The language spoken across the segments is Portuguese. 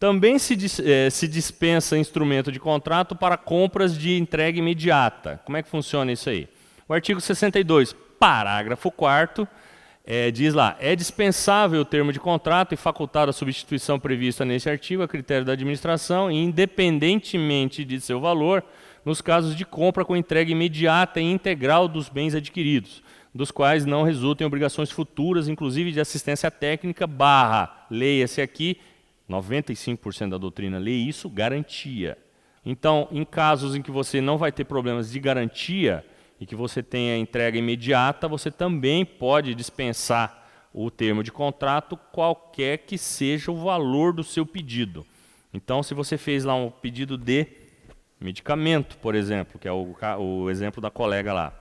Também se dispensa instrumento de contrato para compras de entrega imediata. Como é que funciona isso aí? O artigo 62, parágrafo 4º, diz lá, é dispensável o termo de contrato e facultada a substituição prevista nesse artigo a critério da administração, independentemente de seu valor, nos casos de compra com entrega imediata e integral dos bens adquiridos, dos quais não resultem obrigações futuras, inclusive de assistência técnica, leia-se aqui, 95% da doutrina lê isso, garantia. Então, em casos em que você não vai ter problemas de garantia e que você tenha entrega imediata, você também pode dispensar o termo de contrato, qualquer que seja o valor do seu pedido. Então, se você fez lá um pedido de medicamento, por exemplo, que é o exemplo da colega lá,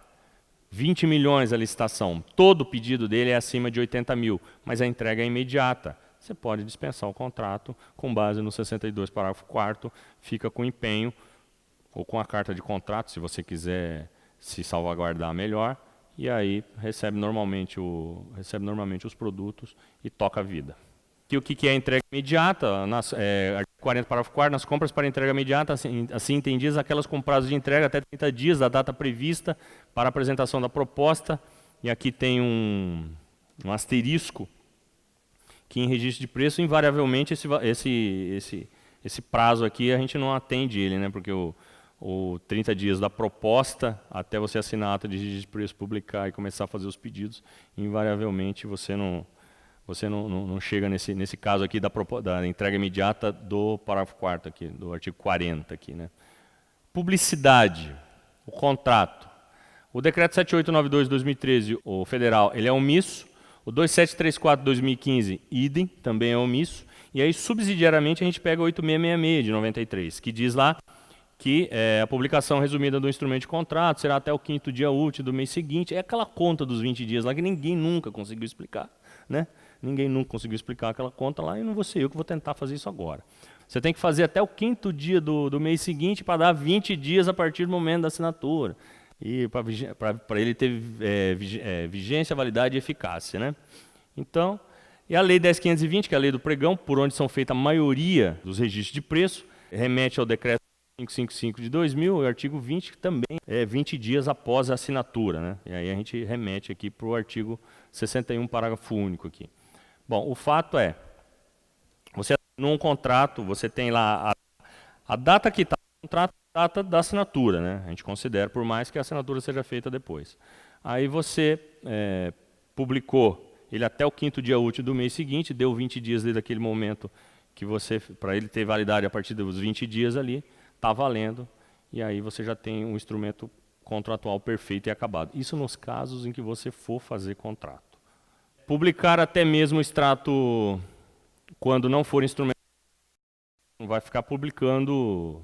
20 milhões a licitação, todo o pedido dele é acima de 80 mil, mas a entrega é imediata. Você pode dispensar o contrato com base no 62, parágrafo 4º, fica com empenho ou com a carta de contrato, se você quiser se salvaguardar melhor, e aí recebe normalmente os produtos e toca a vida. E o que é entrega imediata? Artigo 40, parágrafo 4º, nas compras para entrega imediata, assim entendidas aquelas com prazo de entrega até 30 dias da data prevista para a apresentação da proposta, e aqui tem um asterisco, que em registro de preço, invariavelmente, esse prazo aqui, a gente não atende ele, né? Porque o 30 dias da proposta, até você assinar a ata de registro de preço, publicar e começar a fazer os pedidos, invariavelmente você não chega nesse caso aqui da entrega imediata do parágrafo 4º aqui, do artigo 40 aqui, né? Publicidade, o contrato. O decreto 7892 de 2013, o federal, ele é omisso. O 2734 de 2015, idem, também é omisso. E aí, subsidiariamente, a gente pega o 8666 de 93, que diz lá que a publicação resumida do instrumento de contrato será até o 5º dia útil do mês seguinte. É aquela conta dos 20 dias lá que ninguém nunca conseguiu explicar, né? Ninguém nunca conseguiu explicar aquela conta lá e não vou ser eu que vou tentar fazer isso agora. Você tem que fazer até o 5º dia do mês seguinte para dar 20 dias a partir do momento da assinatura. E para ele ter vigência, validade e eficácia, né? Então, e a Lei 10.520, que é a lei do pregão, por onde são feitas a maioria dos registros de preço, remete ao decreto 555 de 2000, o artigo 20, que também é 20 dias após a assinatura, né? E aí a gente remete aqui para o artigo 61, parágrafo único aqui. Bom, o fato é, você num contrato, você tem lá a data que está no contrato, data da assinatura, né? A gente considera, por mais que a assinatura seja feita depois. Aí você publicou ele até o 5º dia útil do mês seguinte, deu 20 dias desde aquele momento que para ele ter validade a partir dos 20 dias ali, está valendo, e aí você já tem um instrumento contratual perfeito e acabado. Isso nos casos em que você for fazer contrato. Publicar até mesmo o extrato, quando não for instrumento, não vai ficar publicando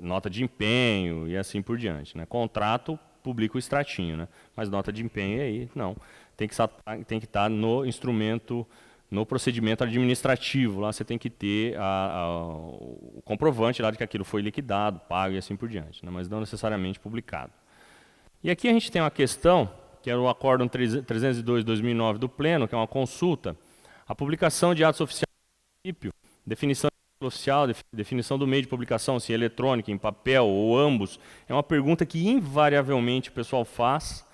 nota de empenho e assim por diante, né? Contrato, publica o extratinho, né? Mas nota de empenho aí, não. Tem que estar no instrumento, no procedimento administrativo, lá você tem que ter o comprovante lá de que aquilo foi liquidado, pago e assim por diante, né? Mas não necessariamente publicado. E aqui a gente tem uma questão, que era o Acórdão 302 de 2009 do Pleno, que é uma consulta, a publicação de atos oficiais do município, definição oficial, definição do meio de publicação, se é eletrônica, em papel ou ambos, é uma pergunta que invariavelmente o pessoal faz,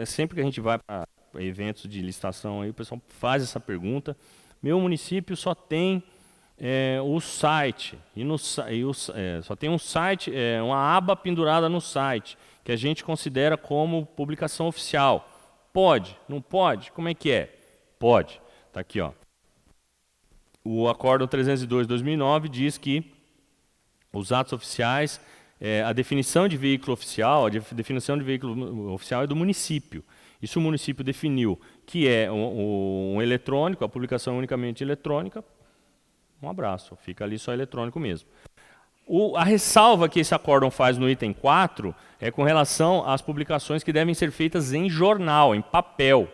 sempre que a gente vai para eventos de licitação, aí o pessoal faz essa pergunta. Meu município só tem o site, só tem um site, uma aba pendurada no site, que a gente considera como publicação oficial. Pode? Não pode? Como é que é? Pode. Está aqui, ó. O Acórdão 302 de 2009 diz que os atos oficiais, a definição de veículo oficial, é do município. E se o município definiu que é um eletrônico, a publicação é unicamente eletrônica, um abraço, fica ali só eletrônico mesmo. A ressalva que esse acórdão faz no item 4 é com relação às publicações que devem ser feitas em jornal, em papel.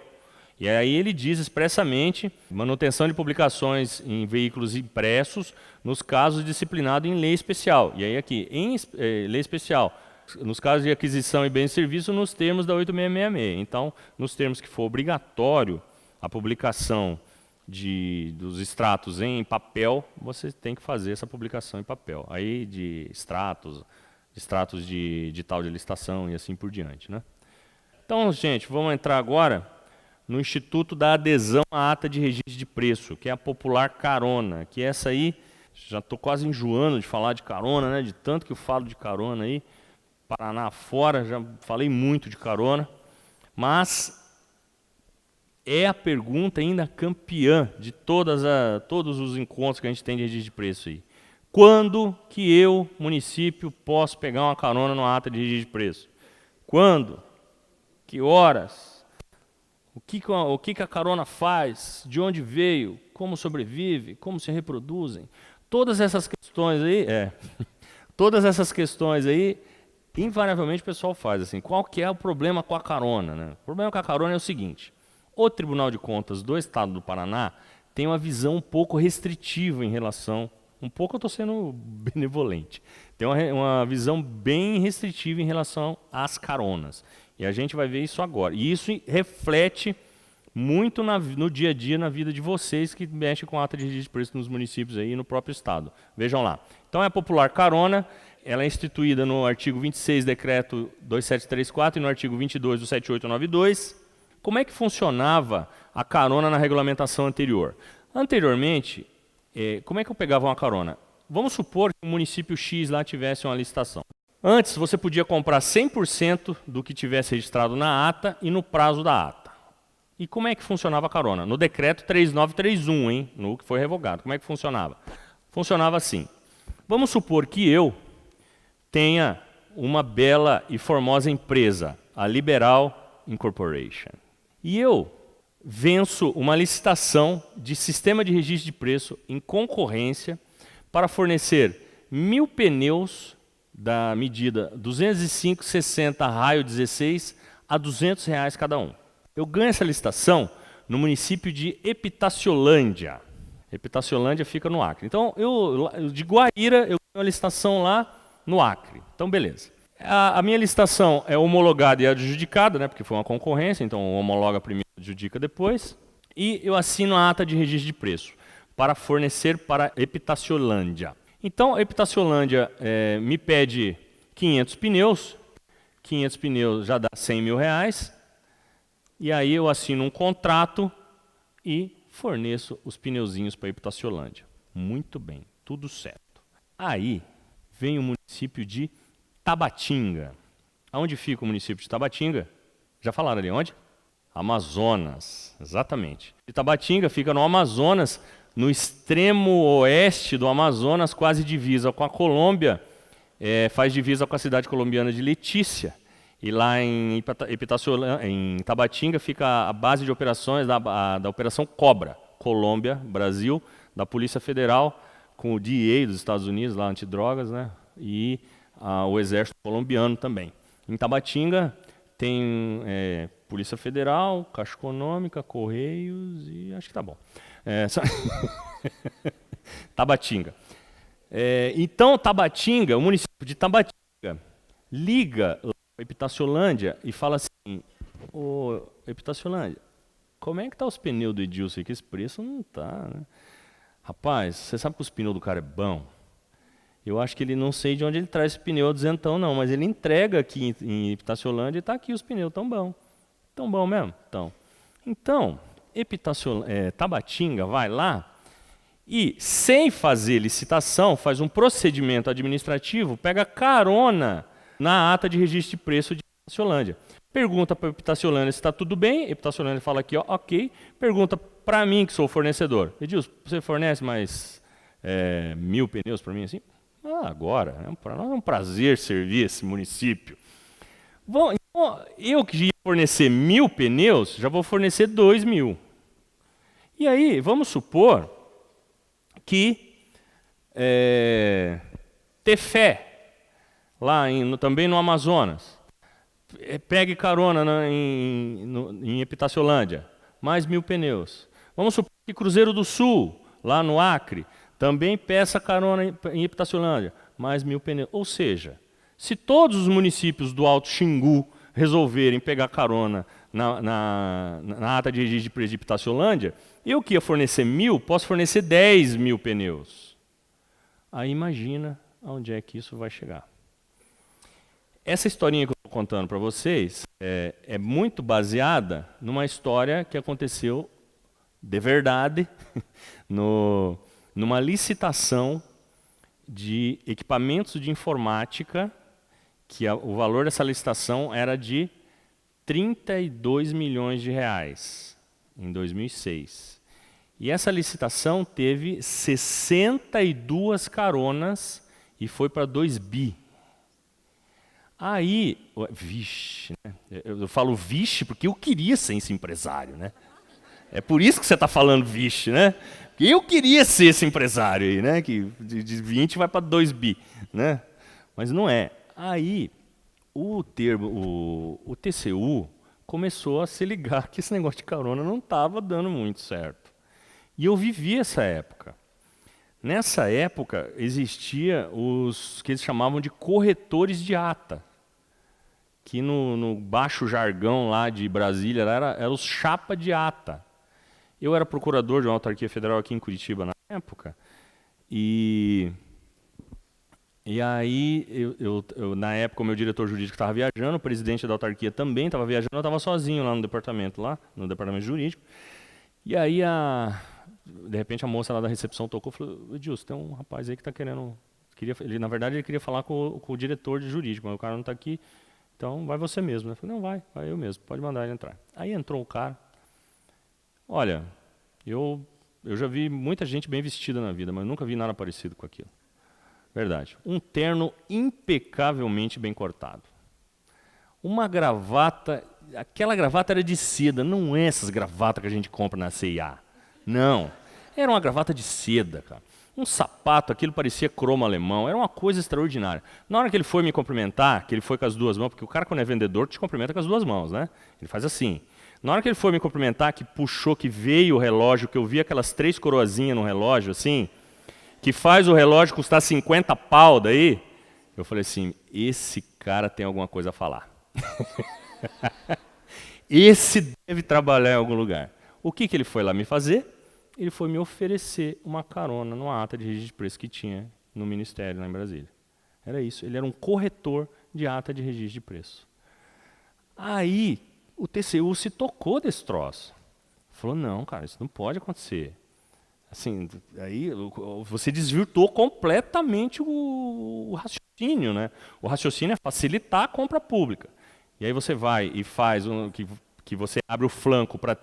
E aí ele diz expressamente manutenção de publicações em veículos impressos nos casos disciplinados em lei especial. E aí aqui, em lei especial, nos casos de aquisição e bens e serviços, nos termos da 8666. Então, nos termos que for obrigatório a publicação dos extratos em papel, você tem que fazer essa publicação em papel. Aí de extratos de tal de licitação e assim por diante, né? Então, gente, vamos entrar agora no Instituto da Adesão à Ata de Registro de Preço, que é a popular carona, que essa aí, já estou quase enjoando de falar de carona, né? De tanto que eu falo de carona aí, Paraná fora, já falei muito de carona, mas é a pergunta ainda campeã de todos os encontros que a gente tem de registro de preço aí. Quando que eu, município, posso pegar uma carona numa ata de registro de preço? Quando? Que horas? O que a carona faz? De onde veio? Como sobrevive? Como se reproduzem? Todas essas questões aí, todas essas questões aí, invariavelmente o pessoal faz assim. Qual que é o problema com a carona, né? O problema com a carona é o seguinte: o Tribunal de Contas do Estado do Paraná tem uma visão um pouco restritiva em relação, um pouco eu estou sendo benevolente, tem uma visão bem restritiva em relação às caronas. E a gente vai ver isso agora. E isso reflete muito no dia a dia, na vida de vocês que mexem com ata de registro de preço nos municípios aí e no próprio Estado. Vejam lá. Então, é a popular carona, ela é instituída no artigo 26, decreto 2734, e no artigo 22 do 7892. Como é que funcionava a carona na regulamentação anterior? Anteriormente, como é que eu pegava uma carona? Vamos supor que o município X lá tivesse uma licitação. Antes, você podia comprar 100% do que tivesse registrado na ata e no prazo da ata. E como é que funcionava a carona? No decreto 3931, hein? No que foi revogado. Como é que funcionava? Funcionava assim. Vamos supor que eu tenha uma bela e formosa empresa, a Liberal Incorporation. E eu venço uma licitação de sistema de registro de preço em concorrência para fornecer 1.000 pneus da medida 205/60 raio 16 a R$200 cada um. Eu ganho essa licitação no município de Epitaciolândia. Epitaciolândia fica no Acre. Então, de Guaíra, eu ganho uma licitação lá no Acre. Então, beleza. A minha licitação é homologada e adjudicada, né, porque foi uma concorrência, então homologa primeiro e adjudica depois. E eu assino a ata de registro de preço para fornecer para Epitaciolândia. Então, a Epitaciolândia me pede 500 pneus. 500 pneus já dá R$100.000. E aí eu assino um contrato e forneço os pneuzinhos para a Epitaciolândia. Muito bem, tudo certo. Aí vem o município de Tabatinga. Aonde fica o município de Tabatinga? Já falaram ali onde? Amazonas, exatamente. Tabatinga fica no Amazonas, no extremo oeste do Amazonas, quase divisa com a Colômbia, faz divisa com a cidade colombiana de Letícia. E lá em Tabatinga fica a base de operações da Operação Cobra, Colômbia, Brasil, da Polícia Federal, com o DEA dos Estados Unidos, lá antidrogas, né? E o Exército colombiano também. Em Tabatinga tem Polícia Federal, Caixa Econômica, Correios e acho que tá bom. Tabatinga. Então, Tabatinga, o município de Tabatinga, liga lá para Epitaciolândia e fala assim: ô Epitaciolândia, como é que tá os pneus do Edilson aqui? Esse preço não tá, né? Rapaz, você sabe que os pneus do cara é bom? Eu acho que ele não sei de onde ele traz esse pneu duzentão não, mas ele entrega aqui em Epitaciolândia e está aqui os pneus tão bom. Tão bom mesmo? Então Tabatinga vai lá e, sem fazer licitação, faz um procedimento administrativo, pega carona na ata de registro de preço de Epitaciolândia. Pergunta para a Epitaciolândia se está tudo bem, Epitaciolândia fala aqui, ó, ok. Pergunta para mim, que sou o fornecedor: Edilson, você fornece mais 1.000 pneus para mim assim? Agora, para nós é um prazer servir esse município. Bom, então, eu que ia fornecer 1.000 pneus, já vou fornecer 2.000. E aí, vamos supor que Tefé, lá também no Amazonas, pegue carona em Epitaciolândia, mais 1.000 pneus. Vamos supor que Cruzeiro do Sul, lá no Acre, também peça carona em Epitaciolândia, mais 1.000 pneus. Ou seja, se todos os municípios do Alto Xingu resolverem pegar carona na ata de registro de preço de Itaciolândia, eu que ia fornecer 1.000, posso fornecer 10.000 pneus. Aí imagina aonde é que isso vai chegar. Essa historinha que eu estou contando para vocês é muito baseada numa história que aconteceu de verdade numa licitação de equipamentos de informática, que o valor dessa licitação era de 32 milhões de reais, em 2006. E essa licitação teve 62 caronas e foi para 2 bi. Aí, vixe, né? Eu falo vixe porque eu queria ser esse empresário, né? É por isso que você está falando vixe, né? Porque eu queria ser esse empresário aí, né? Que de 20 vai para 2 bi, né? Mas não é. Aí, o TCU começou a se ligar que esse negócio de carona não estava dando muito certo. E eu vivi essa época. Nessa época, existia os que eles chamavam de corretores de ata, que no baixo jargão lá de Brasília era os chapa de ata. Eu era procurador de uma autarquia federal aqui em Curitiba na época, e aí, na época, o meu diretor jurídico estava viajando, o presidente da autarquia também estava viajando, eu estava sozinho lá no departamento jurídico. E aí, de repente, a moça lá da recepção tocou e falou: Edilson, tem um rapaz aí que está querendo... na verdade, ele queria falar com o diretor de jurídico, mas o cara não está aqui, então vai você mesmo. Eu falei: não, vai eu mesmo, pode mandar ele entrar. Aí entrou o cara. Olha, eu já vi muita gente bem vestida na vida, mas nunca vi nada parecido com aquilo. Verdade. Um terno impecavelmente bem cortado. Uma gravata, aquela gravata era de seda, não é essas gravatas que a gente compra na C&A. Não. Era uma gravata de seda, cara. Um sapato, aquilo parecia cromo alemão, era uma coisa extraordinária. Na hora que ele foi me cumprimentar, que ele foi com as duas mãos, porque o cara quando é vendedor te cumprimenta com as duas mãos, né? Ele faz assim. Na hora que ele foi me cumprimentar, que puxou, que veio o relógio, que eu vi aquelas 3 coroazinhas no relógio, assim, que faz o relógio custar 50 pau daí, eu falei assim: esse cara tem alguma coisa a falar. Esse deve trabalhar em algum lugar. O que ele foi lá me fazer? Ele foi me oferecer uma carona numa ata de registro de preço que tinha no Ministério, lá em Brasília. Era isso, ele era um corretor de ata de registro de preço. Aí, o TCU se tocou desse troço. Falou: não, cara, isso não pode acontecer. Assim, aí você desvirtuou completamente o raciocínio, né? O raciocínio é facilitar a compra pública. E aí você vai e faz que você abre o flanco para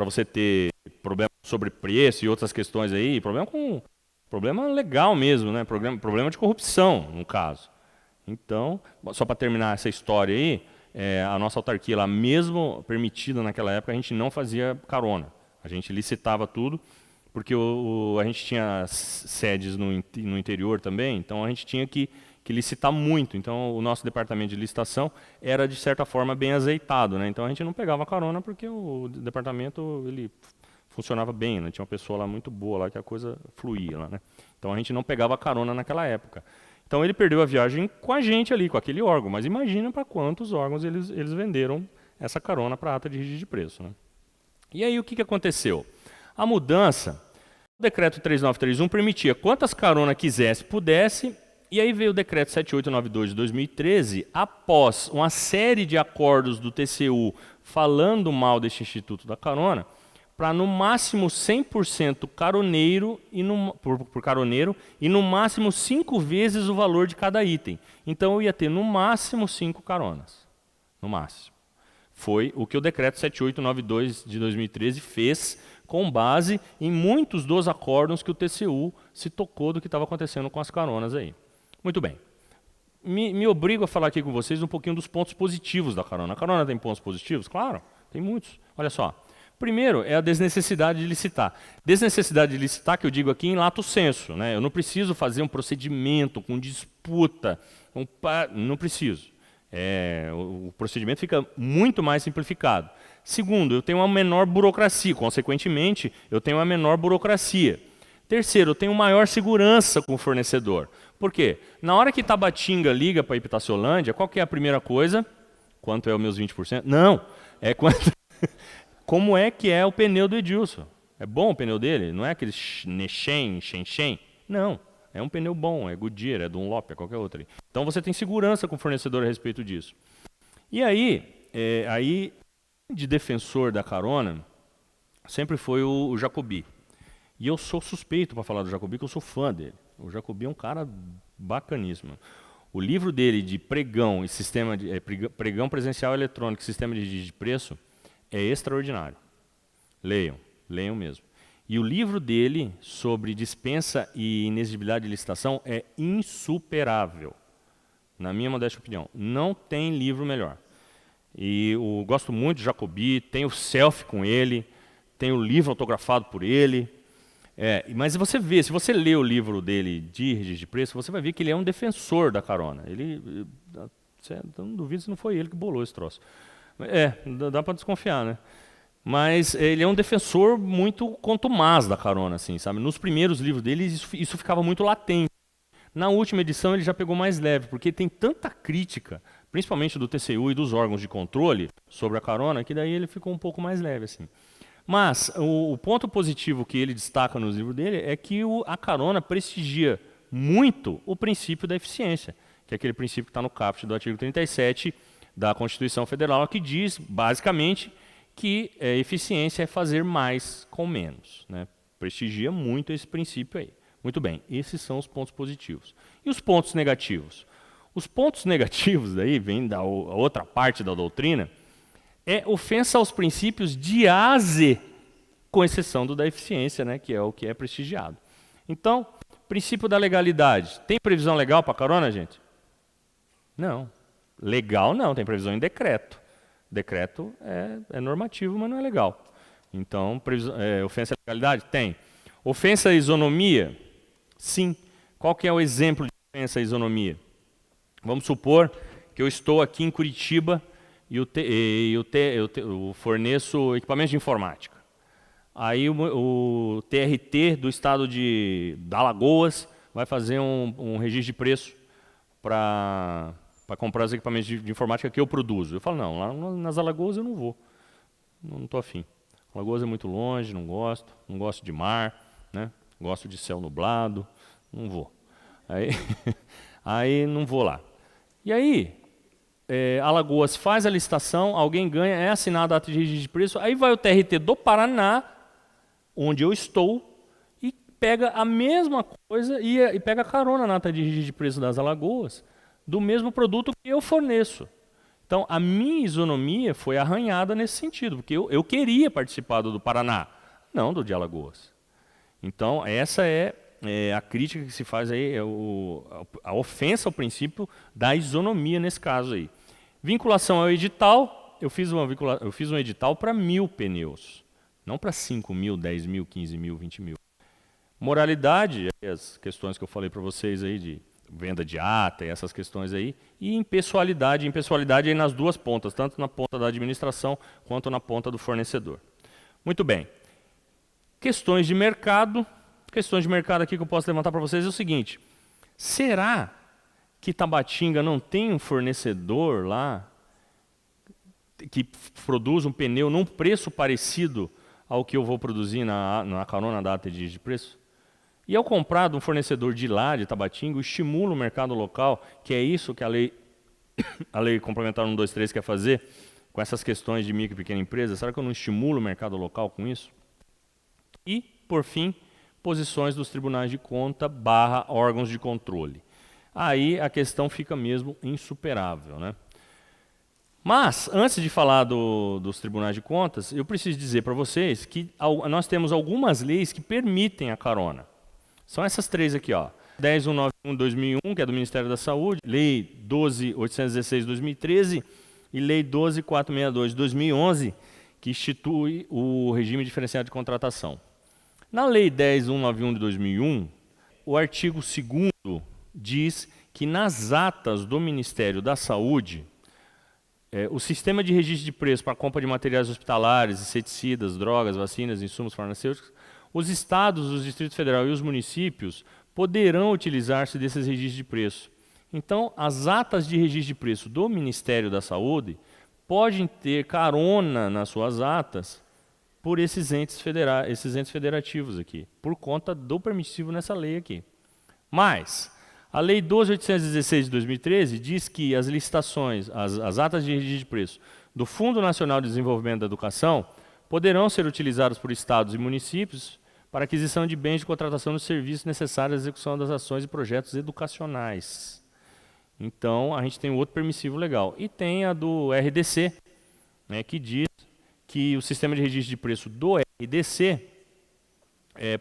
você ter problema sobre preço e outras questões aí, problema legal mesmo, né? Problema de corrupção, no caso. Então, só para terminar essa história aí, a nossa autarquia lá, mesmo permitida naquela época, a gente não fazia carona. A gente licitava tudo, porque a gente tinha sedes no interior também, então a gente tinha que licitar muito. Então o nosso departamento de licitação era, de certa forma, bem azeitado, né? Então a gente não pegava carona porque o departamento ele funcionava bem, né? Tinha uma pessoa lá muito boa lá que a coisa fluía lá, né? Então a gente não pegava carona naquela época. Então ele perdeu a viagem com a gente ali, com aquele órgão, mas imagina para quantos órgãos eles venderam essa carona para a ata de registro de preço, né? E aí o que aconteceu? A mudança, o decreto 3931 permitia quantas caronas quisesse, pudesse, e aí veio o decreto 7892 de 2013, após uma série de acordos do TCU falando mal deste Instituto da Carona, para no máximo 100% caroneiro por caroneiro e no máximo 5 vezes o valor de cada item. Então eu ia ter no máximo 5 caronas, no máximo. Foi o que o decreto 7892 de 2013 fez, com base em muitos dos acordos que o TCU se tocou do que estava acontecendo com as caronas aí. Muito bem. Me obrigo a falar aqui com vocês um pouquinho dos pontos positivos da carona. A carona tem pontos positivos? Claro, tem muitos. Olha só. Primeiro é a desnecessidade de licitar. Desnecessidade de licitar, que eu digo aqui em lato sensu, né? Eu não preciso fazer um procedimento com disputa, não preciso. O procedimento fica muito mais simplificado. Segundo, eu tenho uma menor burocracia, consequentemente, eu tenho uma menor burocracia. Terceiro, eu tenho maior segurança com o fornecedor. Por quê? Na hora que Tabatinga liga para Itaciolândia, qual que é a primeira coisa? quanto é os meus 20%. Não, é quanto... Como é que é o pneu do Edilson? É bom o pneu dele? Não é aquele Shen? Não, é um pneu bom, é Goodyear, é Dunlop, é qualquer outro. Então você tem segurança com o fornecedor a respeito disso. E aí de defensor da carona, sempre foi o Jacobi. E eu sou suspeito para falar do Jacobi, porque eu sou fã dele. O Jacobi é um cara bacaníssimo. O livro dele de pregão e sistema de pregão presencial eletrônico, sistema de registro de preço, é extraordinário. Leiam mesmo. E o livro dele sobre dispensa e inexigibilidade de licitação é insuperável. Na minha modesta opinião, não tem livro melhor. E eu gosto muito de Jacobi, tenho selfie com ele, tenho o livro autografado por ele. Mas você vê, se você lê o livro dele de registro de preço, você vai ver que ele é um defensor da carona. Não duvido se não foi ele que bolou esse troço. Dá para desconfiar, né? Mas ele é um defensor muito contumaz da carona, assim, sabe? Nos primeiros livros dele isso ficava muito latente. Na última edição ele já pegou mais leve, porque tem tanta crítica, principalmente do TCU e dos órgãos de controle sobre a carona, que daí ele ficou um pouco mais leve, assim. Mas o ponto positivo que ele destaca nos livros dele é que a carona prestigia muito o princípio da eficiência, que é aquele princípio que está no caput do artigo 37 da Constituição Federal, que diz, basicamente, que eficiência é fazer mais com menos, né? Prestigia muito esse princípio aí. Muito bem, esses são os pontos positivos. E os pontos negativos? Os pontos negativos, daí vem da outra parte da doutrina, é ofensa aos princípios de A a Z, com exceção do da eficiência, né, que é o que é prestigiado. Então, princípio da legalidade. Tem previsão legal para carona, gente? Não. Legal não, tem previsão em decreto. Decreto é normativo, mas não é legal. Então, ofensa à legalidade? Tem. Ofensa à isonomia? Sim. Qual que é o exemplo de ofensa à isonomia? Vamos supor que eu estou aqui em Curitiba e eu forneço equipamentos de informática. Aí o TRT do estado de Alagoas vai fazer um registro de preço para comprar os equipamentos de informática que eu produzo. Eu falo, não, lá nas Alagoas eu não vou. Não estou afim. Alagoas é muito longe, não gosto de mar, né? Gosto de céu nublado, não vou. Aí não vou lá. E aí, Alagoas faz a licitação, alguém ganha, é assinado a ata de registro de preço, aí vai o TRT do Paraná, onde eu estou, e pega a mesma coisa e pega a carona na ata de registro de preço das Alagoas, do mesmo produto que eu forneço. Então, a minha isonomia foi arranhada nesse sentido, porque eu queria participar do Paraná, não do de Alagoas. Então, essa é a crítica que se faz aí, a ofensa ao princípio da isonomia nesse caso aí. Vinculação ao edital, eu fiz um edital para 1.000 pneus, não para 5.000, 10.000, 15.000, 20.000. Moralidade, as questões que eu falei para vocês aí de venda de ata e essas questões aí, e impessoalidade aí nas duas pontas, tanto na ponta da administração quanto na ponta do fornecedor. Muito bem. Questões de mercado aqui que eu posso levantar para vocês é o seguinte: será que Tabatinga não tem um fornecedor lá que produz um pneu num preço parecido ao que eu vou produzir na carona da ata de preço? E ao comprar de um fornecedor de lá, de Tabatinga, estimula o mercado local, que é isso que a lei complementar 123 quer fazer, com essas questões de micro e pequena empresa. Será que eu não estimulo o mercado local com isso? E, por fim, posições dos tribunais de conta / órgãos de controle. Aí a questão fica mesmo insuperável, né? Mas, antes de falar dos tribunais de contas, eu preciso dizer para vocês que nós temos algumas leis que permitem a carona. São essas três aqui, ó. 10.191 de 2001, que é do Ministério da Saúde, Lei 12.816 de 2013 e Lei 12.462 de 2011, que institui o regime diferenciado de contratação. Na Lei 10.191 de 2001, o artigo 2º diz que nas atas do Ministério da Saúde, o sistema de registro de preço para a compra de materiais hospitalares, inseticidas, drogas, vacinas, insumos farmacêuticos, os estados, os Distritos Federal e os municípios poderão utilizar-se desses registros de preço. Então, as atas de registro de preço do Ministério da Saúde podem ter carona nas suas atas por esses entes federativos aqui, por conta do permissivo nessa lei aqui. Mas a Lei 12.816 de 2013 diz que as licitações, as atas de registro de preço do Fundo Nacional de Desenvolvimento da Educação poderão ser utilizadas por estados e municípios para aquisição de bens de contratação de serviços necessários à execução das ações e projetos educacionais. Então, a gente tem outro permissivo legal. E tem a do RDC, né, que diz que o sistema de registro de preço do RDC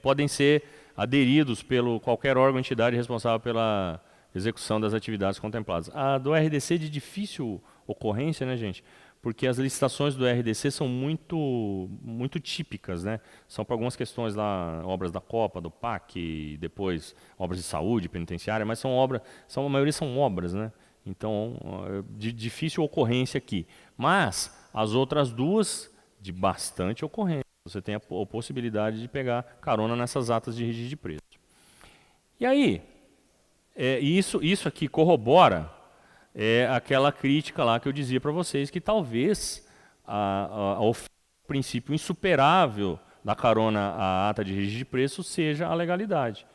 podem ser aderidos pelo qualquer órgão ou entidade responsável pela execução das atividades contempladas. A do RDC é de difícil ocorrência, né, gente? Porque as licitações do RDC são muito típicas, né? São para algumas questões lá, obras da Copa, do PAC, depois obras de saúde, penitenciária, mas a maioria são obras, né? Então, de difícil ocorrência aqui. Mas as outras duas, de bastante ocorrência. Você tem a possibilidade de pegar carona nessas atas de registro de preço. E aí, isso aqui corrobora aquela crítica lá que eu dizia para vocês, que talvez o princípio insuperável da carona à ata de registro de preço seja a legalidade.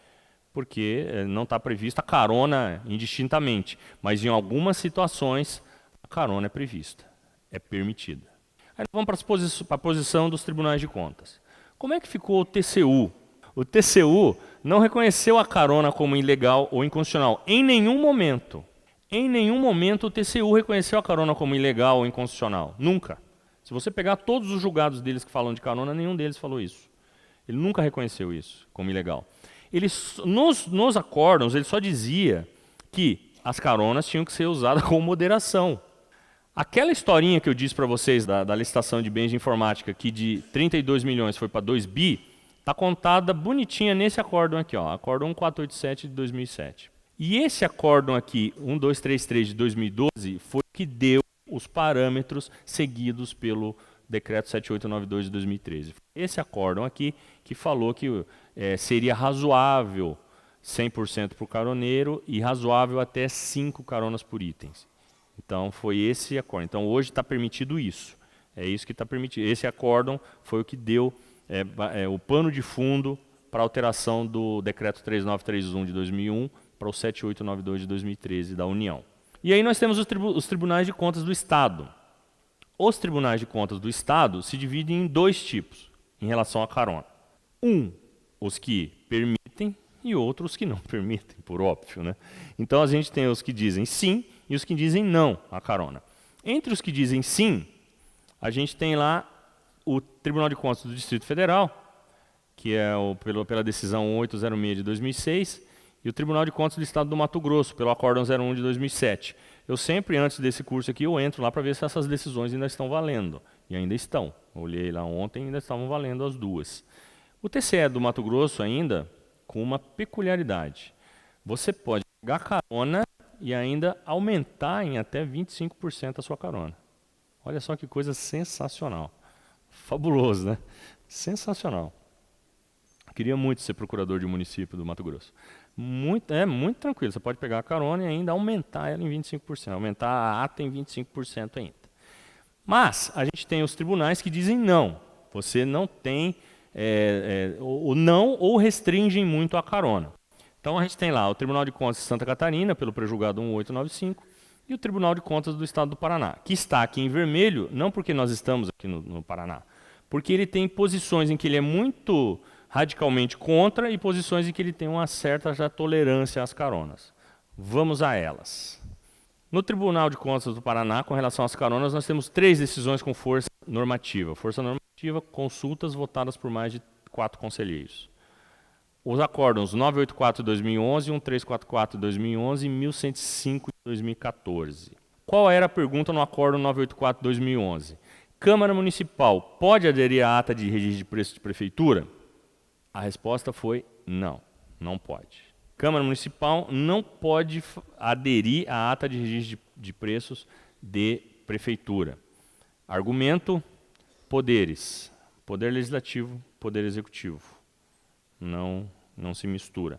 Porque não está prevista a carona indistintamente, mas em algumas situações a carona é prevista, é permitida. Aí vamos para a posição dos tribunais de contas. Como é que ficou o TCU? O TCU não reconheceu a carona como ilegal ou inconstitucional em nenhum momento. Em nenhum momento o TCU reconheceu a carona como ilegal ou inconstitucional. Nunca. Se você pegar todos os julgados deles que falam de carona, nenhum deles falou isso. Ele nunca reconheceu isso como ilegal. Nos acórdãos, ele só dizia que as caronas tinham que ser usadas com moderação. Aquela historinha que eu disse para vocês da licitação de bens de informática, que de 32 milhões foi para 2 bi, está contada bonitinha nesse acórdão aqui, ó, acórdão 1487 de 2007. E esse acórdão aqui, 1233 de 2012, foi o que deu os parâmetros seguidos pelo decreto 7892 de 2013. Esse acórdão aqui que falou que seria razoável 100% para o caroneiro e razoável até 5 caronas por itens. Então, foi esse acórdão. Então, hoje está permitido isso. É isso que está permitido. Esse acórdão foi o que deu o pano de fundo para a alteração do decreto 3931 de 2001 para o 7892 de 2013 da União. E aí nós temos os tribunais de contas do Estado. Os tribunais de contas do Estado se dividem em dois tipos em relação à carona. Os que permitem e outros que não permitem, por óbvio, né? Então, a gente tem os que dizem sim e os que dizem não à carona. Entre os que dizem sim, a gente tem lá o Tribunal de Contas do Distrito Federal, que é pela decisão 806 de 2006, e o Tribunal de Contas do Estado do Mato Grosso, pelo Acórdão 01 de 2007. Eu sempre, antes desse curso aqui, eu entro lá para ver se essas decisões ainda estão valendo. E ainda estão. Eu olhei lá ontem e ainda estavam valendo as duas. O TCE do Mato Grosso ainda, com uma peculiaridade. Você pode pegar carona e ainda aumentar em até 25% a sua carona. Olha só que coisa sensacional. Fabuloso, né? Sensacional. Queria muito ser procurador de município do Mato Grosso. Muito tranquilo. Você pode pegar a carona e ainda aumentar ela em 25%. Aumentar a ata em 25% ainda. Mas a gente tem os tribunais que dizem não. Você não tem, ou não, ou restringem muito a carona. Então a gente tem lá o Tribunal de Contas de Santa Catarina, pelo prejulgado 1895, e o Tribunal de Contas do Estado do Paraná, que está aqui em vermelho, não porque nós estamos aqui no Paraná, porque ele tem posições em que ele é muito radicalmente contra e posições em que ele tem uma certa já tolerância às caronas. Vamos a elas. No Tribunal de Contas do Paraná, com relação às caronas, nós temos 3 decisões com força normativa. Força normativa, consultas votadas por mais de 4 conselheiros. Os acórdãos 984 de 2011, 1344 de 2011 e 1105 de 2014. Qual era a pergunta no acórdão 984 de 2011? Câmara Municipal pode aderir à ata de registro de preços de prefeitura? A resposta foi não, não pode. Câmara Municipal não pode aderir à ata de registro de preços de prefeitura. Argumento: poderes. Poder legislativo, poder executivo. Não se mistura.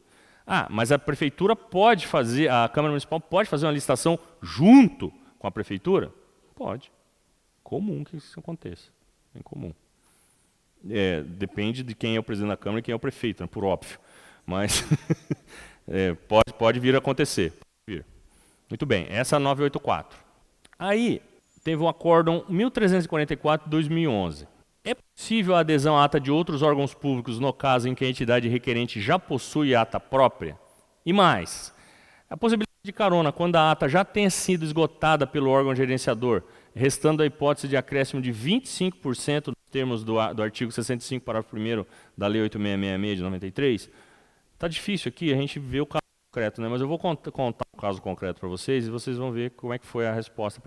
Mas a prefeitura pode fazer, a Câmara Municipal pode fazer uma licitação junto com a prefeitura? Pode. comum que isso aconteça. Bem comum. Depende de quem é o presidente da Câmara e quem é o prefeito, né, por óbvio. Mas pode vir a acontecer. Muito bem, essa é a 984. Aí, teve um acórdão 1344 de 2011. É possível a adesão à ata de outros órgãos públicos no caso em que a entidade requerente já possui ata própria? E mais, a possibilidade de carona quando a ata já tenha sido esgotada pelo órgão gerenciador, restando a hipótese de acréscimo de 25% nos termos do artigo 65, parágrafo 1º da Lei 8666 de 93. Está difícil aqui a gente ver o caso concreto, né? Mas eu vou contar um caso concreto para vocês e vocês vão ver como é que foi a resposta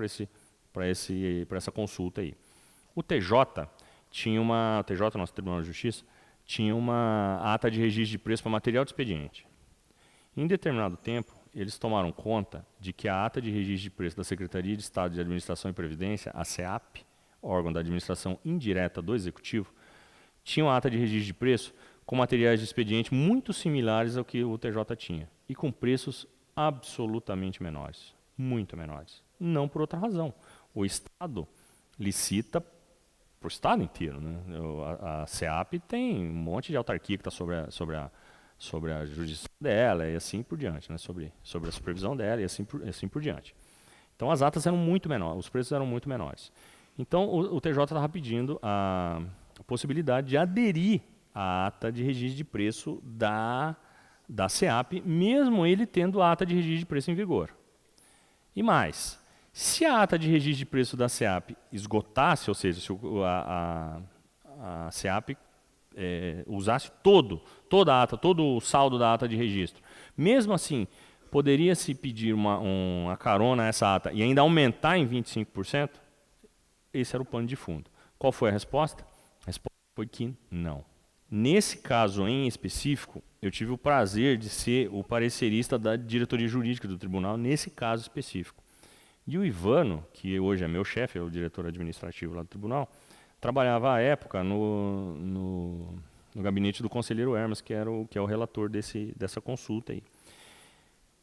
para essa consulta aí. O TJ tinha o TJ, nosso Tribunal de Justiça, tinha uma ata de registro de preço para material de expediente. Em determinado tempo, eles tomaram conta de que a ata de registro de preço da Secretaria de Estado de Administração e Previdência, a SEAP, órgão da administração indireta do Executivo, tinha uma ata de registro de preço com materiais de expediente muito similares ao que o TJ tinha, e com preços absolutamente menores, muito menores. Não por outra razão. O Estado licita para o Estado inteiro, né? A SEAP tem um monte de autarquia que está sobre a jurisdição dela e assim por diante, né? sobre a supervisão dela e assim por diante. Então as atas eram muito menores, os preços eram muito menores. Então o TJ estava pedindo a possibilidade de aderir à ata de registro de preço da SEAP, mesmo ele tendo a ata de registro de preço em vigor. E mais, se a ata de registro de preço da SEAP esgotasse, ou seja, se a SEAP usasse toda a ata, todo o saldo da ata de registro, mesmo assim, poderia-se pedir uma carona a essa ata e ainda aumentar em 25%? Esse era o pano de fundo. Qual foi a resposta? A resposta foi que não. Nesse caso em específico, eu tive o prazer de ser o parecerista da diretoria jurídica do tribunal, nesse caso específico. E o Ivano, que hoje é meu chefe, é o diretor administrativo lá do tribunal, trabalhava à época no gabinete do conselheiro Hermes, que é o relator dessa consulta aí.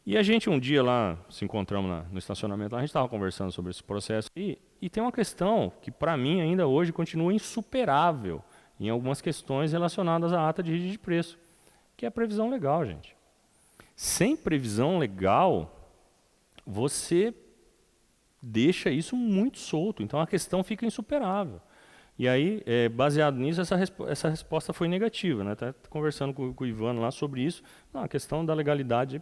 E a gente um dia lá, se encontramos no estacionamento, lá, a gente estava conversando sobre esse processo, e tem uma questão que para mim ainda hoje continua insuperável em algumas questões relacionadas à ata de registro de preço, que é a previsão legal, gente. Sem previsão legal, você deixa isso muito solto, então a questão fica insuperável. E aí, baseado nisso, essa resposta foi negativa, né? Tá conversando com o Ivano lá sobre isso, a questão da legalidade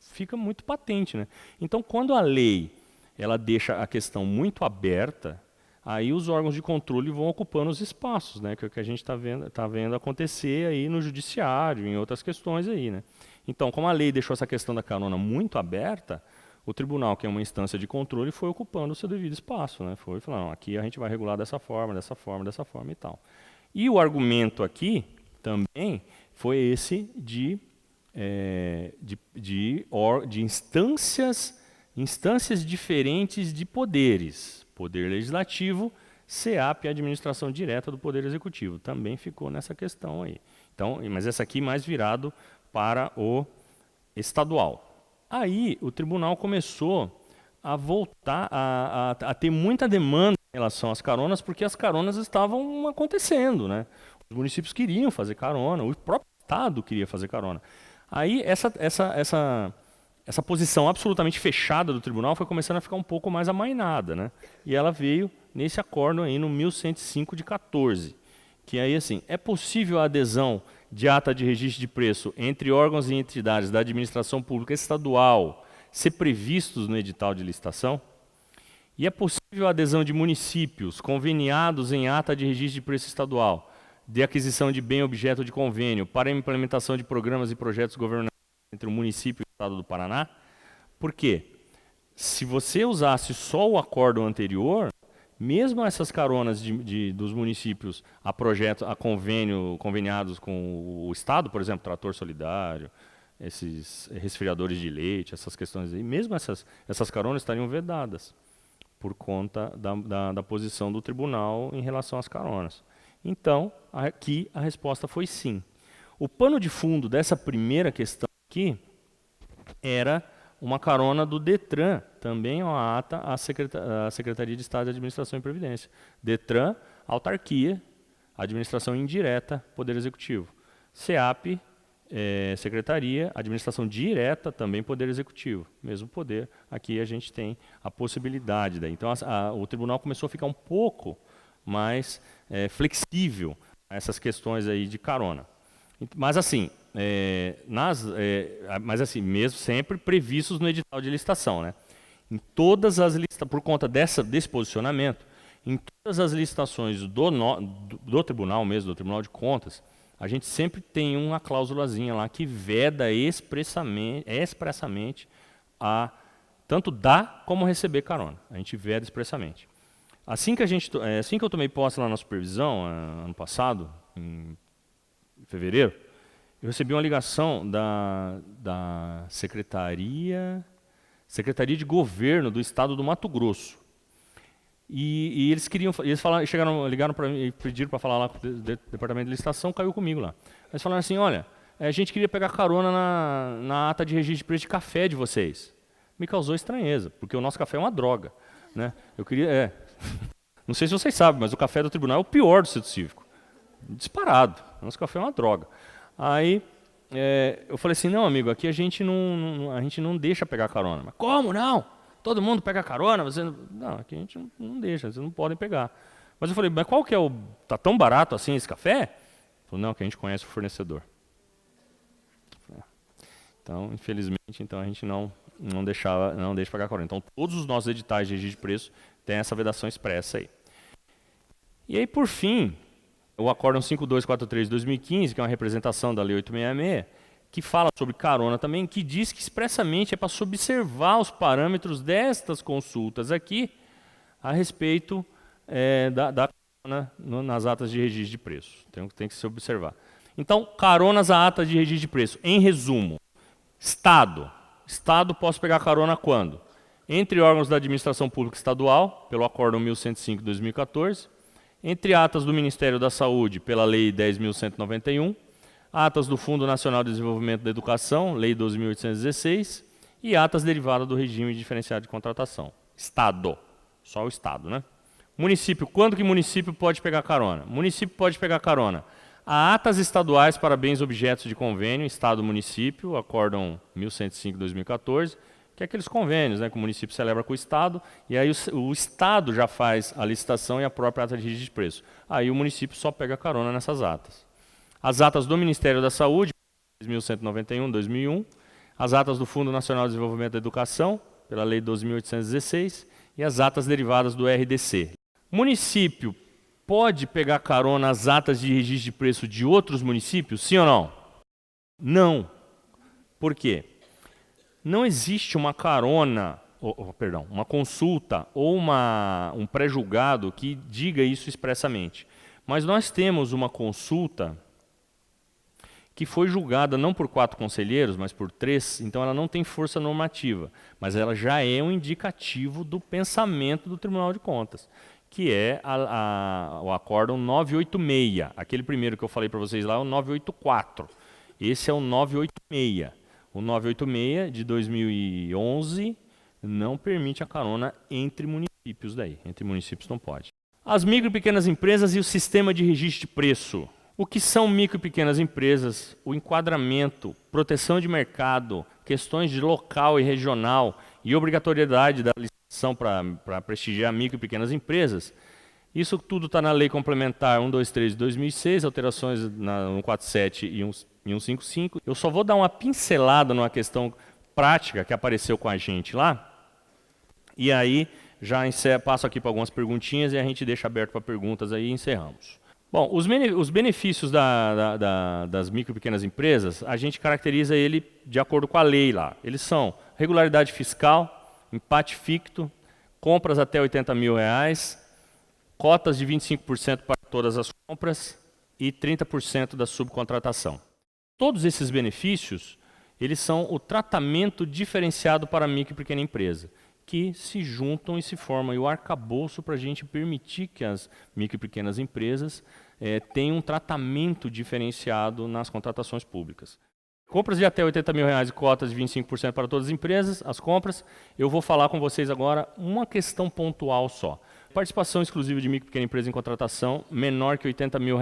fica muito patente, né? Então, quando a lei ela deixa a questão muito aberta, aí os órgãos de controle vão ocupando os espaços, né? Que é o que a gente está vendo acontecer aí no judiciário, em outras questões aí, né? Então, como a lei deixou essa questão da carona muito aberta, o tribunal, que é uma instância de controle, foi ocupando o seu devido espaço, né? Foi falando, aqui a gente vai regular dessa forma e tal. E o argumento aqui também foi esse de instâncias diferentes de poderes. Poder legislativo, SEAP, administração direta do Poder Executivo. Também ficou nessa questão aí. Então, mas essa aqui mais virado para o estadual. Aí o tribunal começou a voltar a ter muita demanda em relação às caronas, porque as caronas estavam acontecendo, né? Os municípios queriam fazer carona, o próprio Estado queria fazer carona. Aí essa posição absolutamente fechada do tribunal foi começando a ficar um pouco mais amainada, né? E ela veio nesse acórdão aí no 1105 de 14, que aí assim, é possível a adesão de ata de registro de preço entre órgãos e entidades da administração pública estadual ser previstos no edital de licitação? E é possível a adesão de municípios conveniados em ata de registro de preço estadual de aquisição de bem objeto de convênio para a implementação de programas e projetos governamentais entre o município e o Estado do Paraná? Por quê? Se você usasse só o acórdão anterior, mesmo essas caronas dos municípios a projetos, a conveniados com o Estado, por exemplo, trator solidário, esses resfriadores de leite, essas questões aí, mesmo essas caronas estariam vedadas por conta da posição do tribunal em relação às caronas. Então, aqui a resposta foi sim. O pano de fundo dessa primeira questão aqui era uma carona do Detran, também uma ata à Secretaria de Estado de Administração e Previdência. Detran, autarquia, administração indireta, Poder Executivo. SEAP, Secretaria, administração direta, também Poder Executivo, mesmo poder. Aqui a gente tem a possibilidade. Daí. Então, o tribunal começou a ficar um pouco mais flexível a essas questões aí de carona. Mas assim, mesmo sempre previstos no edital de licitação, né? Em todas as licitações, por conta desse posicionamento, em todas as licitações do tribunal mesmo, do Tribunal de Contas, a gente sempre tem uma cláusulazinha lá que veda expressamente a tanto dar como receber carona. A gente veda expressamente. Assim que eu tomei posse lá na supervisão, ano passado, em fevereiro, eu recebi uma ligação da Secretaria de Governo do Estado do Mato Grosso. E ligaram para mim e pediram para falar lá com o Departamento de Licitação, caiu comigo lá. Eles falaram assim, olha, a gente queria pegar carona na ata de registro de preço de café de vocês. Me causou estranheza, porque o nosso café é uma droga. Né? Eu queria, não sei se vocês sabem, mas o café do tribunal é o pior do Centro Cívico. Disparado. O nosso café é uma droga. Aí eu falei assim, não, amigo, aqui a gente não deixa pegar carona. Mas como não? Todo mundo pega carona? Não, aqui a gente não deixa, vocês não podem pegar. Mas eu falei, mas qual que é tá tão barato assim esse café? Ele falou, não, que a gente conhece o fornecedor. Então, infelizmente, a gente não deixa pagar carona. Então, todos os nossos editais de registro de preço têm essa vedação expressa aí. E aí, por fim, o Acórdão 5243 de 2015, que é uma representação da Lei 866, que fala sobre carona também, que diz que expressamente é para se observar os parâmetros destas consultas aqui a respeito da carona nas atas de registro de preço. Tem que se observar. Então, caronas a atas de registro de preço. Em resumo, Estado. Estado posso pegar carona quando? Entre órgãos da administração pública estadual, pelo Acórdão 1105 de 2014, entre atas do Ministério da Saúde, pela Lei 10.191, atas do Fundo Nacional de Desenvolvimento da Educação, Lei 12.816, e atas derivadas do regime diferenciado de contratação. Estado. Só o Estado, né? Município. Quando que município pode pegar carona? Município pode pegar carona. Há atas estaduais para bens objetos de convênio, Estado-Município, Acórdão 1105 de 2014, que é aqueles convênios, né, que o município celebra com o Estado, e aí o Estado já faz a licitação e a própria ata de registro de preço. Aí o município só pega carona nessas atas. As atas do Ministério da Saúde, 10.191, 2001, as atas do Fundo Nacional de Desenvolvimento da Educação, pela Lei 12.816, e as atas derivadas do RDC. Município pode pegar carona nas atas de registro de preço de outros municípios, sim ou não? Não. Por quê? Não existe uma carona, uma consulta ou um pré-julgado que diga isso expressamente. Mas nós temos uma consulta que foi julgada não por 4 conselheiros, mas por 3, então ela não tem força normativa, mas ela já é um indicativo do pensamento do Tribunal de Contas, que é o Acórdão 986. Aquele primeiro que eu falei para vocês lá é o 984. Esse é o 986. O 986 de 2011 não permite a carona entre municípios daí. Entre municípios não pode. As micro e pequenas empresas e o sistema de registro de preço. O que são micro e pequenas empresas? O enquadramento, proteção de mercado, questões de local e regional e obrigatoriedade da licitação para prestigiar micro e pequenas empresas. Isso tudo está na Lei Complementar 123 de 2006, alterações na 147 e 155. Eu só vou dar uma pincelada numa questão prática que apareceu com a gente lá. E aí já passo aqui para algumas perguntinhas e a gente deixa aberto para perguntas aí e encerramos. Bom, os benefícios das micro e pequenas empresas, a gente caracteriza ele de acordo com a lei lá. Eles são regularidade fiscal, empate ficto, compras até R$80 mil, cotas de 25% para todas as compras e 30% da subcontratação. Todos esses benefícios, eles são o tratamento diferenciado para a micro e pequena empresa, que se juntam e se formam o arcabouço para a gente permitir que as micro e pequenas empresas tenham um tratamento diferenciado nas contratações públicas. Compras de até R$80 mil e cotas de 25% para todas as empresas, as compras. Eu vou falar com vocês agora uma questão pontual só. Participação exclusiva de micro e pequena empresa em contratação menor que R$80 mil.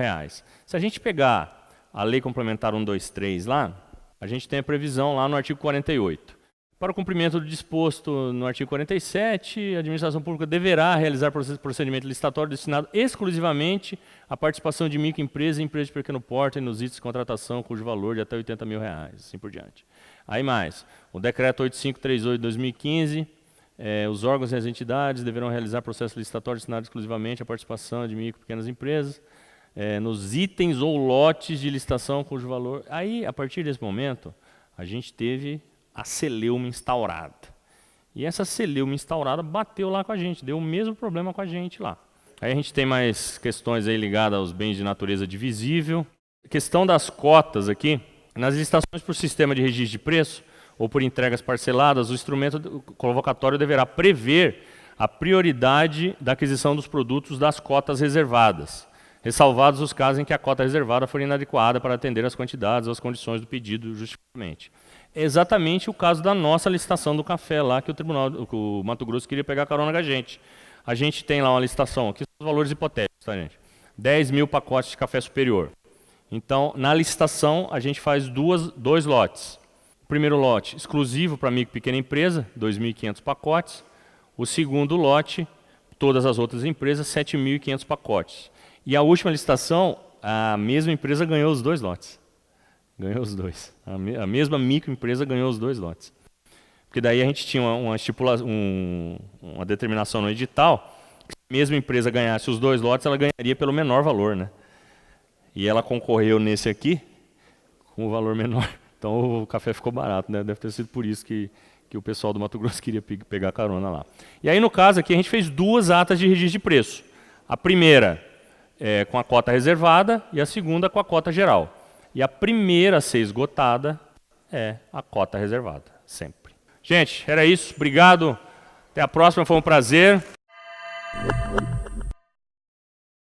Se a gente pegar a Lei Complementar 123 lá, a gente tem a previsão lá no artigo 48. Para o cumprimento do disposto no artigo 47, a administração pública deverá realizar procedimento licitatório destinado exclusivamente à participação de microempresas e empresas de pequeno porte nos itens de contratação cujo valor de até R$80 mil, assim por diante. Aí mais, o decreto 8538 de 2015, os órgãos e as entidades deverão realizar processo licitatório destinado exclusivamente à participação de micro e pequenas empresas nos itens ou lotes de licitação cujo valor... Aí, a partir desse momento, a gente teve a celeuma instaurada. E essa celeuma instaurada bateu lá com a gente, deu o mesmo problema com a gente lá. Aí a gente tem mais questões aí ligadas aos bens de natureza divisível. A questão das cotas aqui, nas licitações por sistema de registro de preço ou por entregas parceladas, o instrumento convocatório deverá prever a prioridade da aquisição dos produtos das cotas reservadas, ressalvados os casos em que a cota reservada for inadequada para atender às quantidades ou às condições do pedido justificamente. É exatamente o caso da nossa licitação do café lá, que o Mato Grosso queria pegar carona com a gente. A gente tem lá uma licitação, aqui são os valores hipotéticos, tá, gente? 10 mil pacotes de café superior. Então, na licitação, a gente faz dois lotes. O primeiro lote, exclusivo para micro e pequena empresa, 2.500 pacotes. O segundo lote, todas as outras empresas, 7.500 pacotes. E a última licitação, a mesma empresa ganhou os dois lotes. Ganhou os dois. A mesma microempresa ganhou os dois lotes. Porque daí a gente tinha uma determinação no edital, que se a mesma empresa ganhasse os dois lotes, ela ganharia pelo menor valor, né? E ela concorreu nesse aqui com o valor menor. Então o café ficou barato, né? Deve ter sido por isso que o pessoal do Mato Grosso queria pegar carona lá. E aí no caso aqui a gente fez duas atas de registro de preço. A primeira com a cota reservada e a segunda com a cota geral. E a primeira a ser esgotada é a cota reservada, sempre. Gente, era isso. Obrigado. Até a próxima. Foi um prazer.